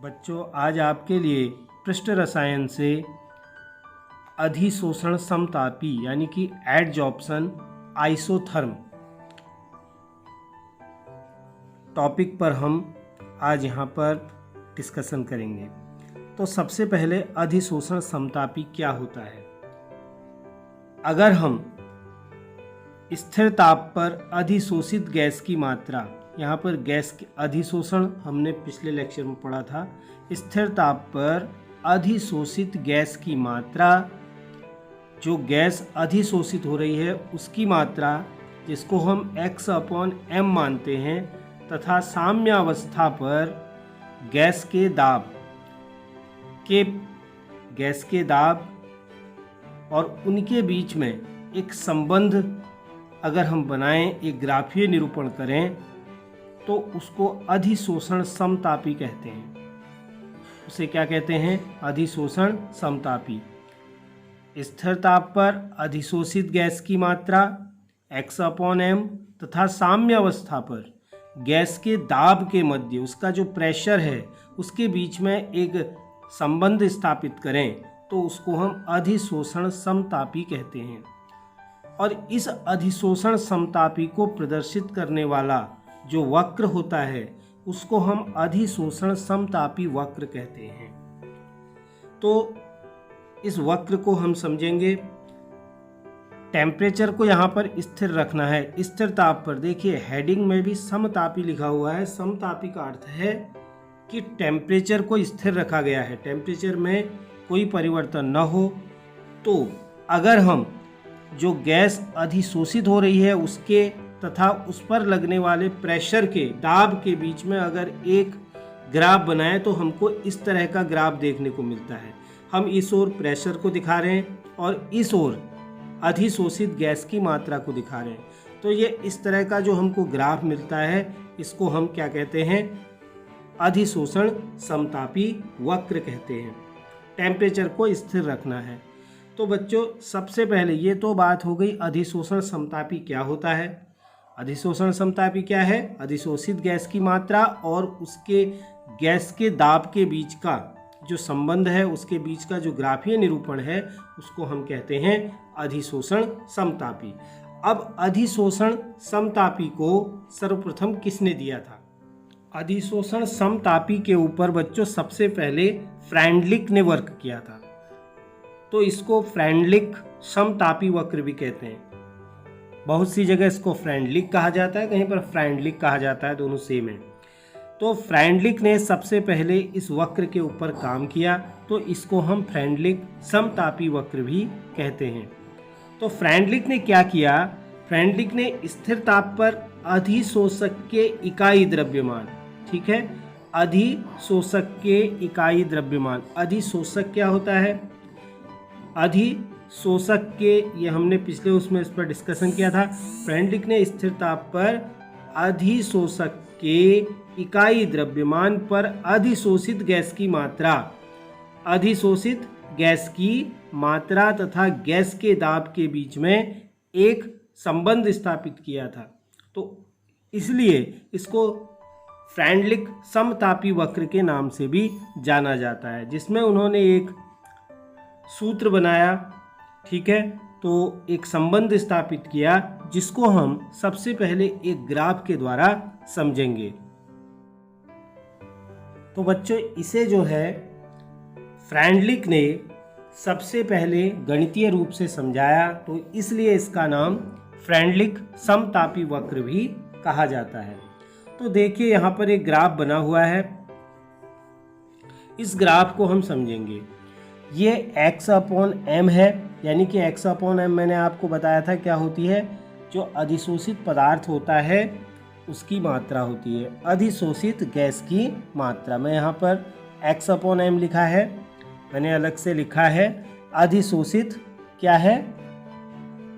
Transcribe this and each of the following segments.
बच्चों, आज आपके लिए पृष्ठ रसायन से अधिशोषण समतापी यानी कि एडजॉर्प्शन आइसोथर्म टॉपिक पर हम आज यहाँ पर डिस्कशन करेंगे। तो सबसे पहले अधिशोषण समतापी क्या होता है। अगर हम स्थिर ताप पर अधिशोषित गैस की मात्रा, यहाँ पर गैस के अधिशोषण हमने पिछले लेक्चर में पढ़ा था, स्थिर ताप पर अधिशोषित गैस की मात्रा, जो गैस अधिशोषित हो रही है उसकी मात्रा जिसको हम x/m मानते हैं, तथा साम्यावस्था पर गैस के दाब और उनके बीच में एक संबंध अगर हम बनाएं, एक ग्राफीय निरूपण करें, तो उसको अधिशोषण समतापी कहते हैं। उसे क्या कहते हैं? अधिशोषण समतापी। स्थिर ताप पर अधिशोषित गैस की मात्रा x/m तथा साम्य अवस्था पर गैस के दाब के मध्य, उसका जो प्रेशर है उसके बीच में एक संबंध स्थापित करें तो उसको हम अधिशोषण समतापी कहते हैं। और इस अधिशोषण समतापी को प्रदर्शित करने वाला जो वक्र होता है उसको हम अधिशोषण समतापी वक्र कहते हैं। तो इस वक्र को हम समझेंगे। टेम्परेचर को यहाँ पर स्थिर रखना है, स्थिर ताप पर। देखिए हेडिंग में भी समतापी लिखा हुआ है। समतापी का अर्थ है कि टेम्परेचर को स्थिर रखा गया है, टेम्परेचर में कोई परिवर्तन न हो। तो अगर हम जो गैस अधिशोषित हो रही है उसके तथा उस पर लगने वाले प्रेशर के, दाब के बीच में अगर एक ग्राफ बनाएं तो हमको इस तरह का ग्राफ देखने को मिलता है। हम इस ओर प्रेशर को दिखा रहे हैं और इस ओर अधिशोषित गैस की मात्रा को दिखा रहे हैं। तो ये इस तरह का जो हमको ग्राफ मिलता है इसको हम क्या कहते हैं? अधिशोषण समतापी वक्र कहते हैं। टेम्परेचर को स्थिर रखना है। तो बच्चों, सबसे पहले ये तो बात हो गई अधिशोषण समतापी क्या होता है। अधिशोषण समतापी क्या है? अधिशोषित गैस की मात्रा और उसके गैस के दाब के बीच का जो संबंध है, उसके बीच का जो ग्राफीय निरूपण है उसको हम कहते हैं अधिशोषण समतापी। अब अधिशोषण समतापी को सर्वप्रथम किसने दिया था? अधिशोषण समतापी के ऊपर बच्चों सबसे पहले फ्रेंडलिक ने वर्क किया था। तो इसको फ्रेंडलिक समतापी वक्र भी कहते हैं। बहुत सी जगह इसको फ्रेंडलिक कहा जाता है, कहीं पर फ्रेंडलिक कहा जाता है, दोनों सेम है। तो फ्रेंडलिक ने सबसे पहले इस वक्र के ऊपर काम किया, तो इसको हम फ्रेंडलिक समतापी वक्र भी कहते हैं। तो फ्रेंडलिक ने क्या किया? फ्रेंडलिक ने स्थिर ताप पर अधिशोषक के इकाई द्रव्यमान, ठीक है, अधिशोषक के इकाई द्रव्यमान। अधिशोषक क्या होता है? अधिशोषक के, ये हमने पिछले उसमें इस पर डिस्कशन किया था। फ्रेंडलिक ने स्थिर ताप पर अधिशोषक के इकाई द्रव्यमान पर अधिशोषित गैस की मात्रा, अधिशोषित गैस की मात्रा तथा गैस के दाब के बीच में एक संबंध स्थापित किया था। तो इसलिए इसको फ्रेंडलिक समतापी वक्र के नाम से भी जाना जाता है, जिसमें उन्होंने एक सूत्र बनाया, ठीक है, तो एक संबंध स्थापित किया जिसको हम सबसे पहले एक ग्राफ के द्वारा समझेंगे। तो बच्चों, इसे जो है फ्रेंडलिक ने सबसे पहले गणितीय रूप से समझाया, तो इसलिए इसका नाम फ्रेंडलिक समतापी वक्र भी कहा जाता है। तो देखिए यहाँ पर एक ग्राफ बना हुआ है, इस ग्राफ को हम समझेंगे। ये x/m है, यानी कि x/m मैंने आपको बताया था क्या होती है? जो अधिशोषित पदार्थ होता है उसकी मात्रा होती है, अधिशोषित गैस की मात्रा। मैं यहाँ पर x/m लिखा है, मैंने अलग से लिखा है अधिशोषित, क्या है?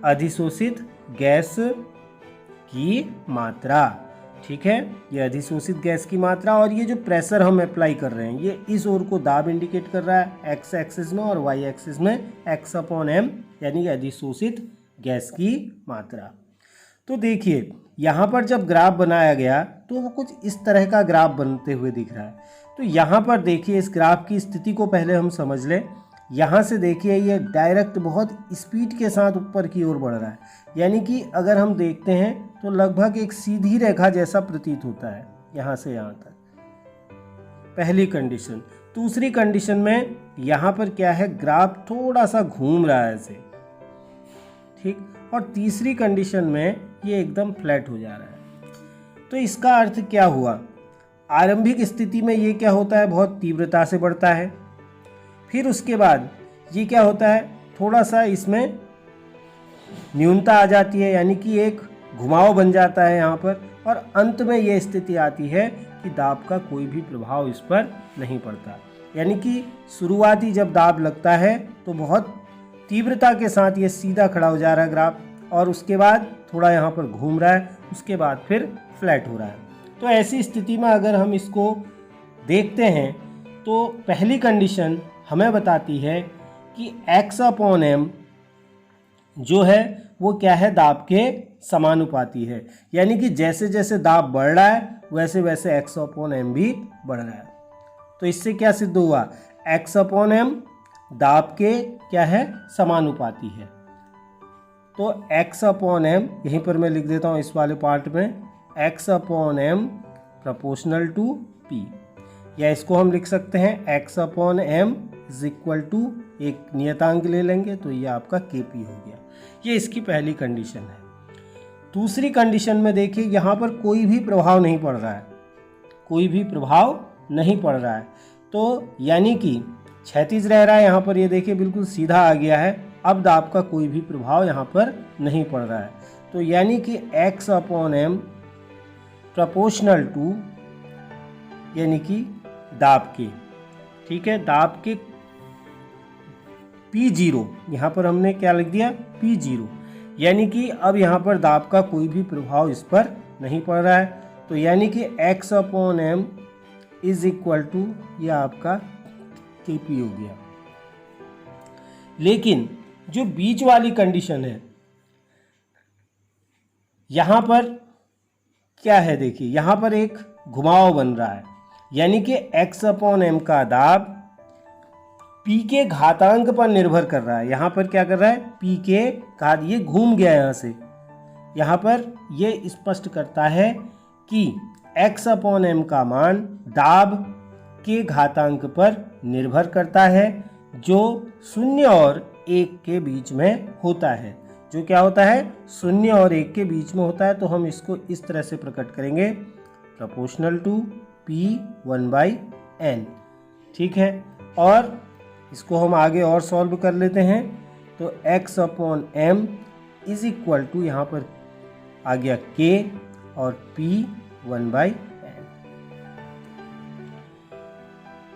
अधिशोषित गैस की मात्रा, ठीक है, ये अधिशोषित गैस की मात्रा। और ये जो प्रेशर हम अप्लाई कर रहे हैं ये इस ओर को दाब इंडिकेट कर रहा है, एक्स एक्सिस में, और वाई एक्सिस में x/m यानी कि अधिशोषित गैस की मात्रा। तो देखिए यहाँ पर जब ग्राफ बनाया गया तो वो कुछ इस तरह का ग्राफ बनते हुए दिख रहा है। तो यहाँ पर देखिए इस ग्राफ की स्थिति को पहले हम समझ लें। यहाँ से देखिए ये डायरेक्ट बहुत स्पीड के साथ ऊपर की ओर बढ़ रहा है, यानी कि अगर हम देखते हैं तो लगभग एक सीधी रेखा जैसा प्रतीत होता है यहाँ से यहाँ तक, पहली कंडीशन। दूसरी कंडीशन में यहाँ पर क्या है, ग्राफ थोड़ा सा घूम रहा है ऐसे, ठीक। और तीसरी कंडीशन में ये एकदम फ्लैट हो जा रहा है। तो इसका अर्थ क्या हुआ, आरंभिक स्थिति में ये क्या होता है, बहुत तीव्रता से बढ़ता है, फिर उसके बाद ये क्या होता है, थोड़ा सा इसमें न्यूनता आ जाती है, यानी कि एक घुमाव बन जाता है यहाँ पर, और अंत में ये स्थिति आती है कि दाब का कोई भी प्रभाव इस पर नहीं पड़ता। यानी कि शुरुआती जब दाब लगता है तो बहुत तीव्रता के साथ ये सीधा खड़ा हो जा रहा है ग्राफ, और उसके बाद थोड़ा यहाँ पर घूम रहा है, उसके बाद फिर फ्लैट हो रहा है। तो ऐसी स्थिति में अगर हम इसको देखते हैं तो पहली कंडीशन हमें बताती है कि x/m जो है वो क्या है, दाब के समानुपाती है। यानी कि जैसे जैसे दाब बढ़ रहा है वैसे वैसे x/m भी बढ़ रहा है। तो इससे क्या सिद्ध हुआ, x/m दाब के क्या है, समानुपाती है। तो x/m यहीं पर मैं लिख देता हूँ इस वाले पार्ट में, x/m प्रोपोर्शनल टू p, या इसको हम लिख सकते हैं x/m इज इक्वल टू एक नियतांक ले लेंगे तो ये आपका kp हो गया। ये इसकी पहली कंडीशन है। दूसरी कंडीशन में देखिए यहाँ पर कोई भी प्रभाव नहीं पड़ रहा है, कोई भी प्रभाव नहीं पड़ रहा है, तो यानी कि क्षैतिज रह रहा है यहाँ पर, ये देखिए बिल्कुल सीधा आ गया है। अब दाब का कोई भी प्रभाव यहाँ पर नहीं पड़ रहा है, तो यानी कि x/m प्रोपोर्शनल टू यानी कि दाब के, ठीक है, दाब के P0, यहाँ पर हमने क्या लिख दिया, P0, यानी कि अब यहाँ पर दाब का कोई भी प्रभाव इस पर नहीं पड़ रहा है। तो यानी कि x/m इज इक्वल टू ये आपका kp हो गया। लेकिन जो बीच वाली कंडीशन है यहाँ पर क्या है, देखिए यहाँ पर एक घुमाव बन रहा है, यानी कि x/m का दाब p के घातांक पर निर्भर कर रहा है। यहाँ पर क्या कर रहा है, p के घात, ये घूम गया यहाँ से, यहाँ पर ये स्पष्ट करता है कि x/m का मान दाब के घातांक पर निर्भर करता है, जो 0 और 1 के बीच में होता है। जो क्या होता है, 0 और 1 के बीच में होता है। तो हम इसको इस तरह से प्रकट करेंगे, प्रोपोर्शनल टू p1/n, ठीक है। और इसको हम आगे और सॉल्व कर लेते हैं, तो x/m इज इक्वल टू यहाँ पर आ गया k और p1/n।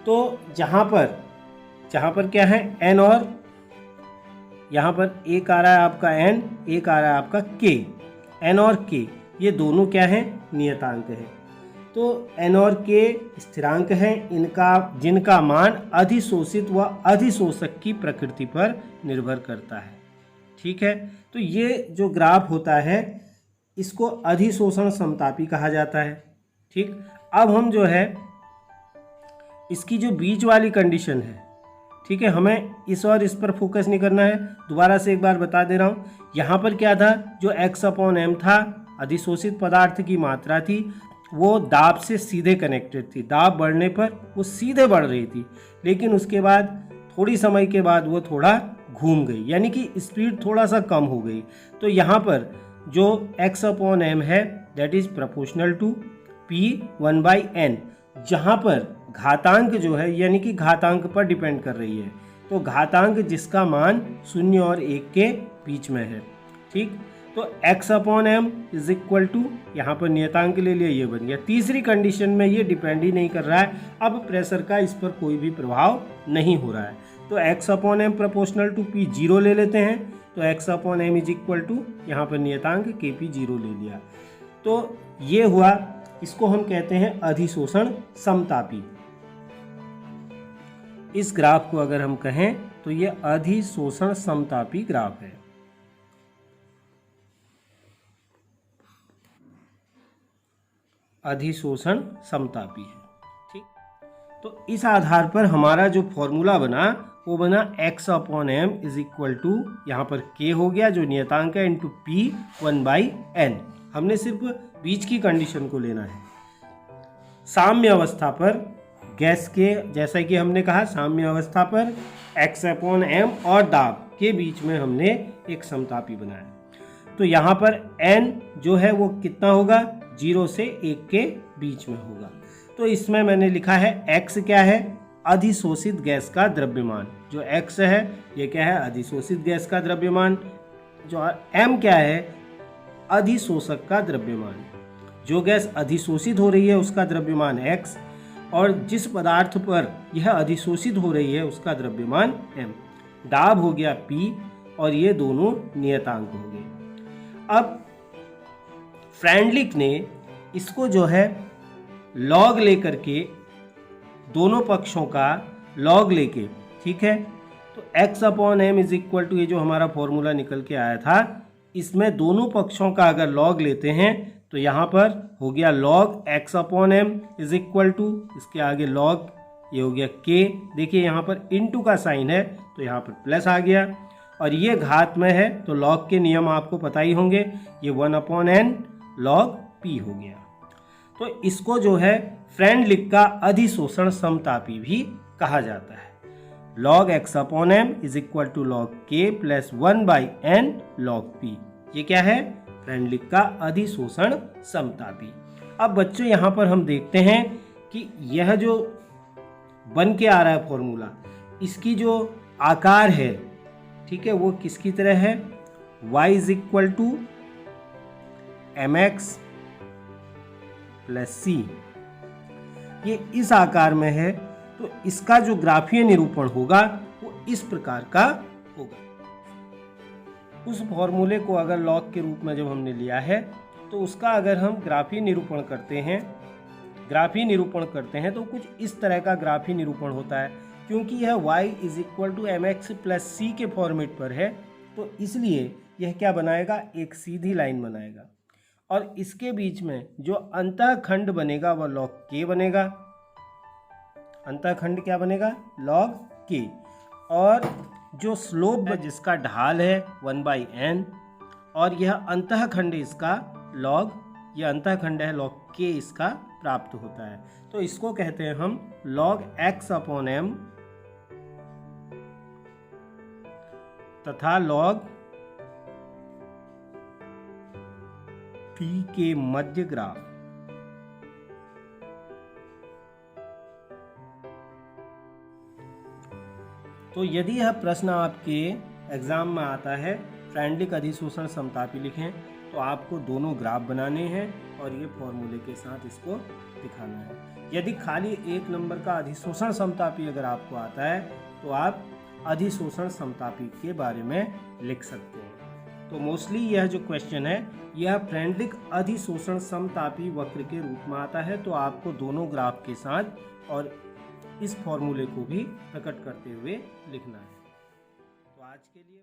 तो जहाँ पर क्या है n, और यहाँ पर एक आ रहा है आपका n, एक आ रहा है आपका k, n और k ये दोनों क्या है, नियतांक है। तो n और k स्थिरांक हैं, इनका जिनका मान अधिशोषित व अधिशोषक की प्रकृति पर निर्भर करता है, ठीक है। तो ये जो ग्राफ होता है इसको अधिशोषण समतापी कहा जाता है, ठीक। अब हम जो है इसकी जो बीच वाली कंडीशन है, ठीक है, हमें इस और इस पर फोकस नहीं करना है। दोबारा से एक बार बता दे रहा हूँ, यहाँ पर क्या था, जो x/m था, अधिशोषित पदार्थ की मात्रा थी, वो दाब से सीधे कनेक्टेड थी। दाब बढ़ने पर वो सीधे बढ़ रही थी, लेकिन उसके बाद थोड़ी समय के बाद वो थोड़ा घूम गई, यानी कि स्पीड थोड़ा सा कम हो गई। तो यहाँ पर जो x/m है that is proportional to p1/n, जहाँ पर घातांक जो है यानी कि घातांक पर डिपेंड कर रही है, तो घातांक जिसका मान 0 और 1 के बीच में है, ठीक। तो x/m इज इक्वल टू, यहाँ पर नियतांक ले लिया, ये बन गया। तीसरी कंडीशन में ये डिपेंड ही नहीं कर रहा है, अब प्रेशर का इस पर कोई भी प्रभाव नहीं हो रहा है। तो x/m प्रोपोर्शनल टू p0 ले लेते हैं, तो x/m इज इक्वल टू यहाँ पर नियतांक kp0 ले लिया। तो ये हुआ, इसको हम कहते हैं अधिशोषण समतापी। इस ग्राफ को अगर हम कहें तो ये अधिशोषण समतापी ग्राफ है। अधिशोषण समतापी है, ठीक। तो इस आधार पर हमारा जो फॉर्मूला बना वो बना x/m इज इक्वल टू, यहाँ पर k हो गया जो नियतांक है, इंटू p 1/n। हमने सिर्फ बीच की कंडीशन को लेना है। साम्य अवस्था पर गैस के, जैसा कि हमने कहा साम्य अवस्था पर x/m और दाब के बीच में हमने एक समतापी बनाया। तो यहाँ पर n जो है वो कितना होगा, 0 से 1 के बीच में होगा। तो इसमें मैंने लिखा है x क्या है, अधिशोषित गैस का द्रव्यमान। जो x है ये क्या है, अधिशोषित गैस का द्रव्यमान। जो m क्या है, अधिशोषक का द्रव्यमान। जो गैस अधिशोषित हो रही है उसका द्रव्यमान x, और जिस पदार्थ पर यह अधिशोषित हो रही है उसका द्रव्यमान m। दाब हो गया p, और ये दोनों नियतांक हो गए। अब फ्रेंडलिक ने इसको जो है लॉग लेकर के, दोनों पक्षों का लॉग लेके, ठीक है, तो x/m इज इक्वल टू, ये जो हमारा फॉर्मूला निकल के आया था, इसमें दोनों पक्षों का अगर लॉग लेते हैं तो यहाँ पर हो गया log x/m is equal to, इसके आगे लॉग, ये हो गया k। देखिए यहाँ पर इंटू का साइन है तो यहाँ पर प्लस आ गया, और ये घात में है तो लॉग के नियम आपको पता ही होंगे, ये 1/n log p हो गया। तो इसको जो है फ्रेंडलिक का अधिशोषण समतापी भी कहा जाता है। log x/m is equal to log k plus 1/n log p, ये क्या है, फ्रेंडलिक का अधिशोषण समतापी। अब बच्चों यहाँ पर हम देखते हैं कि यह जो बन के आ रहा है फॉर्मूला, इसकी जो आकार है, ठीक है, वो किसकी तरह है, y is equal to mx plus c, ये इस आकार में है। तो इसका जो ग्राफीय निरूपण होगा वो इस प्रकार का होगा। उस फॉर्मूले को अगर लॉग के रूप में जब हमने लिया है तो उसका अगर हम ग्राफीय निरूपण करते हैं तो कुछ इस तरह का ग्राफीय निरूपण होता है। क्योंकि यह y is equal to mx plus c के फॉर्मेट पर है तो इसलिए यह क्या बनाएगा, एक सीधी लाइन बनाएगा, और इसके बीच में जो अंतःखंड बनेगा वह log k बनेगा। अंतःखंड क्या बनेगा, log k, और जो स्लोप है जिसका ढाल है 1/n, और यह अंतःखंड इसका log, यह अंतःखंड है log k इसका प्राप्त होता है। तो इसको कहते हैं हम log x/m तथा log p के मध्य ग्राफ। तो यदि यह प्रश्न आपके एग्जाम में आता है, फ्रेंडलिक अधिशोषण समतापी लिखें, तो आपको दोनों ग्राफ बनाने हैं और ये फॉर्मूले के साथ इसको दिखाना है। यदि खाली 1 नंबर का अधिशोषण समतापी अगर आपको आता है तो आप अधिशोषण समतापी के बारे में लिख सकते हैं। तो मोस्टली यह जो क्वेश्चन है यह फ्रेंडलिक अधिशोषण समतापी वक्र के रूप में आता है, तो आपको दोनों ग्राफ के साथ और इस फॉर्मूले को भी प्रकट करते हुए लिखना है। तो आज के लिए